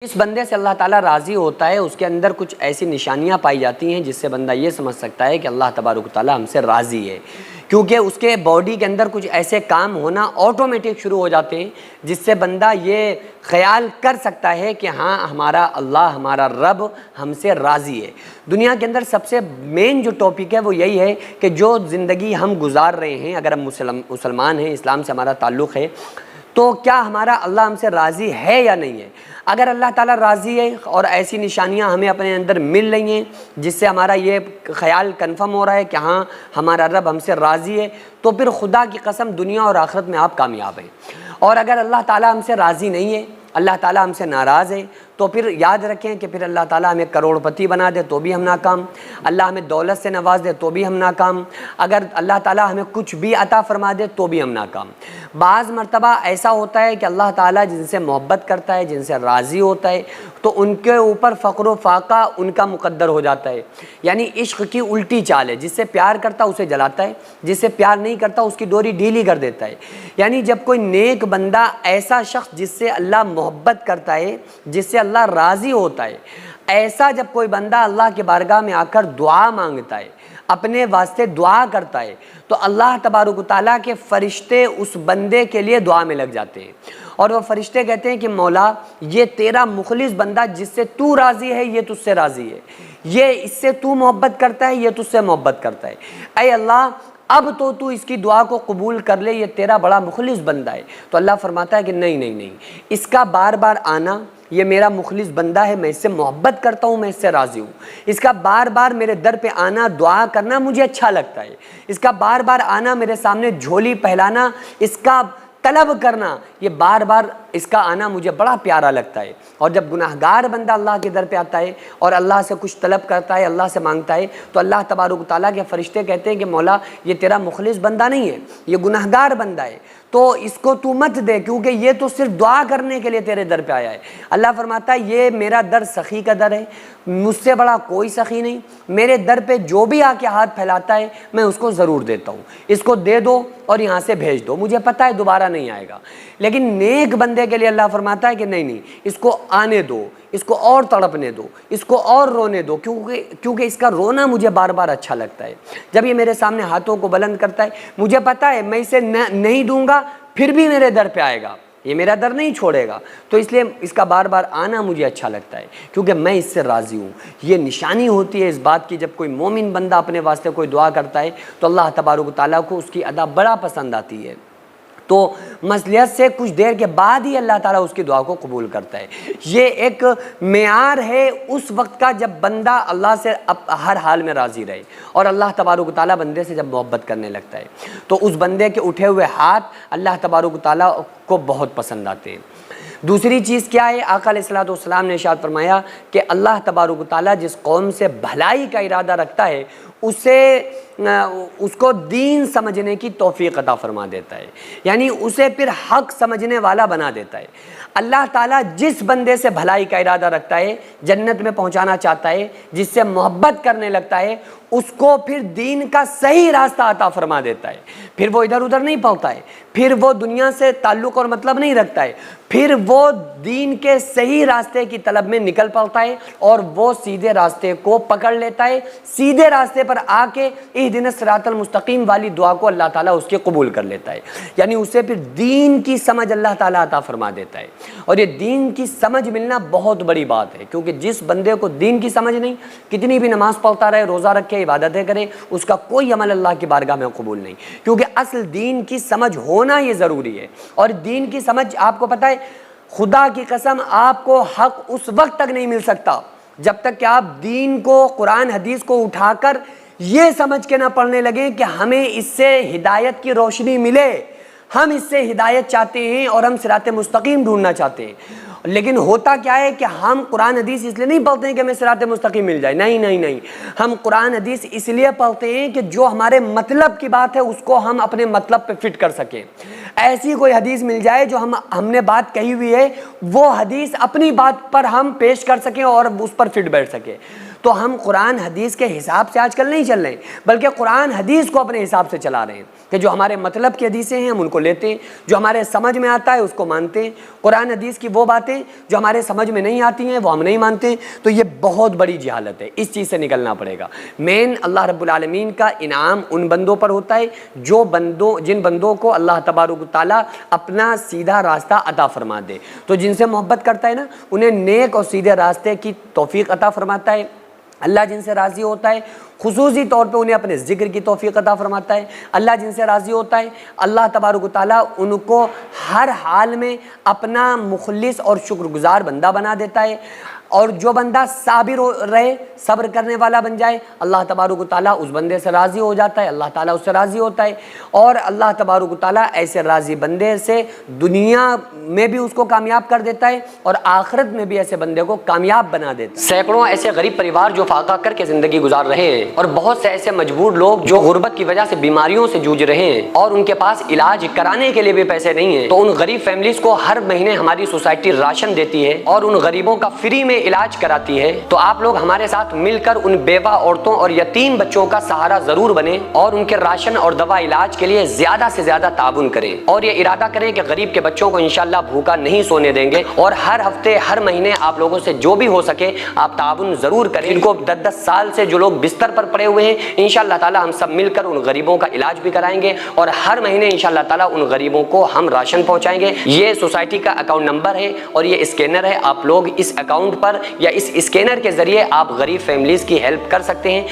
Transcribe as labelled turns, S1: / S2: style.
S1: اس بندے سے اللہ تعالیٰ راضی ہوتا ہے، اس کے اندر کچھ ایسی نشانیاں پائی جاتی ہیں جس سے بندہ یہ سمجھ سکتا ہے کہ اللہ تبارک و تعالیٰ ہم سے راضی ہے، کیونکہ اس کے باڈی کے اندر کچھ ایسے کام ہونا آٹومیٹک شروع ہو جاتے ہیں جس سے بندہ یہ خیال کر سکتا ہے کہ ہاں ہمارا اللہ، ہمارا رب ہم سے راضی ہے۔ دنیا کے اندر سب سے مین جو ٹاپک ہے وہ یہی ہے کہ جو زندگی ہم گزار رہے ہیں، اگر ہم مسلمان ہیں، اسلام سے ہمارا تعلق ہے، تو کیا ہمارا اللہ ہم سے راضی ہے یا نہیں ہے؟ اگر اللہ تعالیٰ راضی ہے اور ایسی نشانیاں ہمیں اپنے اندر مل رہی ہیں جس سے ہمارا یہ خیال کنفرم ہو رہا ہے کہ ہاں ہمارا رب ہم سے راضی ہے، تو پھر خدا کی قسم دنیا اور آخرت میں آپ کامیاب ہیں۔ اور اگر اللہ تعالیٰ ہم سے راضی نہیں ہے، اللہ تعالیٰ ہم سے ناراض ہے، تو پھر یاد رکھیں کہ پھر اللہ تعالیٰ ہمیں کروڑ پتی بنا دے تو بھی ہم ناکام، اللہ ہمیں دولت سے نواز دے تو بھی ہم ناکام، اگر اللہ تعالیٰ ہمیں کچھ بھی عطا فرما دے تو بھی ہم ناکام۔ بعض مرتبہ ایسا ہوتا ہے کہ اللہ تعالیٰ جن سے محبت کرتا ہے، جن سے راضی ہوتا ہے، تو ان کے اوپر فقر و فاقہ ان کا مقدر ہو جاتا ہے۔ یعنی عشق کی الٹی چال ہے، جس سے پیار کرتا اسے جلاتا ہے، جس سے پیار نہیں کرتا اس کی ڈوری ڈھیلی کر دیتا ہے۔ یعنی جب کوئی نیک بندہ، ایسا شخص جس سے اللہ محبت کرتا ہے، جس سے اللہ راضی ہوتا ہے، ایسا جب کوئی بندہ اللہ کے بارگاہ میں آ کر دعا مانگتا ہے، اپنے واسطے دعا کرتا ہے، تو اللہ تبارک و تعالیٰ کے فرشتے اس بندے کے لیے دعا میں لگ جاتے ہیں، اور وہ فرشتے کہتے ہیں کہ مولا، یہ تیرا مخلص بندہ جس سے تو راضی ہے، یہ تجھ سے راضی ہے، یہ اس سے تو محبت کرتا ہے، یہ تجھ سے محبت کرتا ہے، اے اللہ اب تو اس کی دعا کو قبول کر لے، یہ تیرا بڑا مخلص بندہ ہے۔ تو اللہ فرماتا ہے کہ نہیں، اس کا بار بار آنا، یہ میرا مخلص بندہ ہے، میں اس سے محبت کرتا ہوں، میں اس سے راضی ہوں، اس کا بار بار میرے در پہ آنا، دعا کرنا مجھے اچھا لگتا ہے، اس کا بار بار آنا، میرے سامنے جھولی پھیلانا، اس کا طلب کرنا، یہ بار بار اس کا آنا مجھے بڑا پیارا لگتا ہے۔ اور جب گناہگار بندہ اللہ کے در پہ آتا ہے اور اللہ سے کچھ طلب کرتا ہے، اللہ سے مانگتا ہے، تو اللہ تبارک و تعالیٰ کے فرشتے کہتے ہیں کہ مولا، یہ تیرا مخلص بندہ نہیں ہے، یہ گناہگار بندہ ہے، تو اس کو تو مت دے، کیونکہ یہ تو صرف دعا کرنے کے لیے تیرے در پہ آیا ہے۔ اللہ فرماتا ہے یہ میرا در سخی کا در ہے، مجھ سے بڑا کوئی سخی نہیں، میرے در پہ جو بھی آ کے ہاتھ پھیلاتا ہے میں اس کو ضرور دیتا ہوں، اس کو دے دو اور یہاں سے بھیج دو، مجھے پتہ ہے دوبارہ نہیں آئے گا۔ لیکن نیک بندے کے لیے اللہ فرماتا ہے کہ نہیں، اس کو آنے دو، اس کو اور تڑپنے دو، اس کو اور رونے دو، کیونکہ اس کا رونا مجھے بار بار اچھا لگتا ہے۔ جب یہ میرے سامنے ہاتھوں کو بلند کرتا ہے، مجھے پتہ ہے میں اسے نہیں دوں گا پھر بھی میرے در پہ آئے گا، یہ میرا در نہیں چھوڑے گا، تو اس لیے اس کا بار بار آنا مجھے اچھا لگتا ہے، کیونکہ میں اس سے راضی ہوں۔ یہ نشانی ہوتی ہے اس بات کی، جب کوئی مومن بندہ اپنے واسطے کوئی دعا کرتا ہے تو اللہ تبارک و تعالیٰ کو اس کی ادا بڑا پسند آتی ہے، تو مصلحت سے کچھ دیر کے بعد ہی اللہ تعالیٰ اس کی دعا کو قبول کرتا ہے۔ یہ ایک معیار ہے اس وقت کا جب بندہ اللہ سے ہر حال میں راضی رہے، اور اللہ تبارک و تعالیٰ بندے سے جب محبت کرنے لگتا ہے تو اس بندے کے اٹھے ہوئے ہاتھ اللہ تبارک و تعالیٰ کو بہت پسند آتے ہیں۔ دوسری چیز کیا ہے؟ آقا علیہ الصلوۃ والسلام نے ارشاد فرمایا کہ اللہ تبارک و تعالیٰ جس قوم سے بھلائی کا ارادہ رکھتا ہے اس کو دین سمجھنے کی توفیق عطا فرما دیتا ہے، یعنی اسے پھر حق سمجھنے والا بنا دیتا ہے۔ اللہ تعالیٰ جس بندے سے بھلائی کا ارادہ رکھتا ہے، جنت میں پہنچانا چاہتا ہے، جس سے محبت کرنے لگتا ہے، اس کو پھر دین کا صحیح راستہ عطا فرما دیتا ہے، پھر وہ ادھر ادھر نہیں پڑتا ہے، پھر وہ دنیا سے تعلق اور مطلب نہیں رکھتا ہے، پھر وہ دین کے صحیح راستے کی طلب میں نکل پڑتا ہے اور وہ سیدھے راستے کو پکڑ لیتا ہے، سیدھے راستے پر آ کے اہدنا الصراط المستقیم والی دعا کو اللہ تعالیٰ اس کے قبول کر لیتا ہے، یعنی اسے پھر دین کی سمجھ اللہ تعالیٰ عطا فرما دیتا ہے۔ اور یہ دین کی سمجھ ملنا بہت بڑی بات ہے، کیونکہ جس بندے کو دین کی سمجھ نہیں، کتنی بھی نماز پڑھتا رہے، روزہ رکھے، عبادتیں کرے، اس کا کوئی عمل اللہ کی بارگاہ میں قبول نہیں، کیونکہ اصل دین کی سمجھ ہونا یہ ضروری ہے۔ اور دین کی سمجھ آپ کو پتہ ہے، خدا کی قسم آپ کو حق اس وقت تک نہیں مل سکتا جب تک کہ آپ دین کو، قرآن حدیث کو اٹھا کر یہ سمجھ کے نہ پڑھنے لگیں کہ ہمیں اس سے ہدایت کی روشنی ملے، ہم اس سے ہدایت چاہتے ہیں اور ہم صراط مستقیم ڈھونڈنا چاہتے ہیں۔ لیکن ہوتا کیا ہے کہ ہم قرآن حدیث اس لیے نہیں پڑھتے ہیں کہ ہمیں صراط مستقیم مل جائے، نہیں، ہم قرآن حدیث اس لیے پڑھتے ہیں کہ جو ہمارے مطلب کی بات ہے اس کو ہم اپنے مطلب پہ فٹ کر سکیں۔ ایسی کوئی حدیث مل جائے جو ہم نے بات کہی ہوئی ہے، وہ حدیث اپنی بات پر ہم پیش کر سکیں اور اس پر فٹ بیٹھ سکیں۔ تو ہم قرآن حدیث کے حساب سے آج کل نہیں چل رہے ہیں، بلکہ قرآن حدیث کو اپنے حساب سے چلا رہے ہیں کہ جو ہمارے مطلب کی حدیثیں ہیں ہم ان کو لیتے ہیں، جو ہمارے سمجھ میں آتا ہے اس کو مانتے ہیں، قرآن حدیث کی وہ باتیں جو ہمارے سمجھ میں نہیں آتی ہیں وہ ہم نہیں مانتے۔ تو یہ بہت بڑی جہالت ہے، اس چیز سے نکلنا پڑے گا۔ مین اللہ رب العالمین کا انعام ان بندوں پر ہوتا ہے جن بندوں کو اللہ تبارک و تعالیٰ اپنا سیدھا راستہ عطا فرما دے۔ تو جن سے محبت کرتا ہے نا انہیں نیک اور سیدھے راستے کی توفیق عطا فرماتا ہے۔ اللہ جن سے راضی ہوتا ہے خصوصی طور پہ انہیں اپنے ذکر کی توفیق عطا فرماتا ہے۔ اللہ جن سے راضی ہوتا ہے اللہ تبارک و تعالیٰ ان کو ہر حال میں اپنا مخلص اور شکر گزار بندہ بنا دیتا ہے، اور جو بندہ صابر رہے، صبر کرنے والا بن جائے، اللہ تبارک و تعالیٰ اس بندے سے راضی ہو جاتا ہے، اللہ تعالیٰ اس سے راضی ہوتا ہے، اور اللہ تبارک و تعالیٰ ایسے راضی بندے سے دنیا میں بھی اس کو کامیاب کر دیتا ہے اور آخرت میں بھی ایسے بندے کو کامیاب بنا دیتا ہے۔ سینکڑوں ایسے غریب پریوار جو فاقہ کر کے زندگی گزار رہے ہیں، اور بہت سے ایسے مجبور لوگ جو غربت کی وجہ سے بیماریوں سے جوجھ رہے ہیں اور ان کے پاس علاج کرانے کے لیے بھی پیسے نہیں ہیں، تو ان غریب فیملیز کو ہر مہینے ہماری سوسائٹی راشن دیتی ہے اور ان غریبوں کا فری میں علاج کراتی ہے۔ تو آپ لوگ ہمارے ساتھ مل کر ان بیوہ عورتوں اور یتیم بچوں کا سہارا ضرور بنیں اور ان کے راشن اور دوا علاج کے لیے زیادہ سے زیادہ تعاون کریں، اور یہ ارادہ کریں کہ غریب کے بچوں کو انشاءاللہ بھوکا نہیں سونے دیں گے، اور ہر ہفتے ہر مہینے آپ لوگوں سے جو بھی ہو سکے آپ تعاون ضرور کریں۔ ان کو 10 سال سے جو لوگ بستر پر پڑے ہوئے ہیں انشاءاللہ تعالی ہم سب مل کر ان غریبوں کا علاج بھی کرائیں گے، اور ہر مہینے انشاءاللہ تعالی ان غریبوں کو ہم راشن پہنچائیں گے۔ یہ سوسائٹی کا اکاؤنٹ نمبر ہے اور یہ اسکینر ہے، آپ لوگ اس اکاؤنٹ پر یا اس اسکینر کے ذریعے آپ غریب فیملیز کی ہیلپ کر سکتے ہیں۔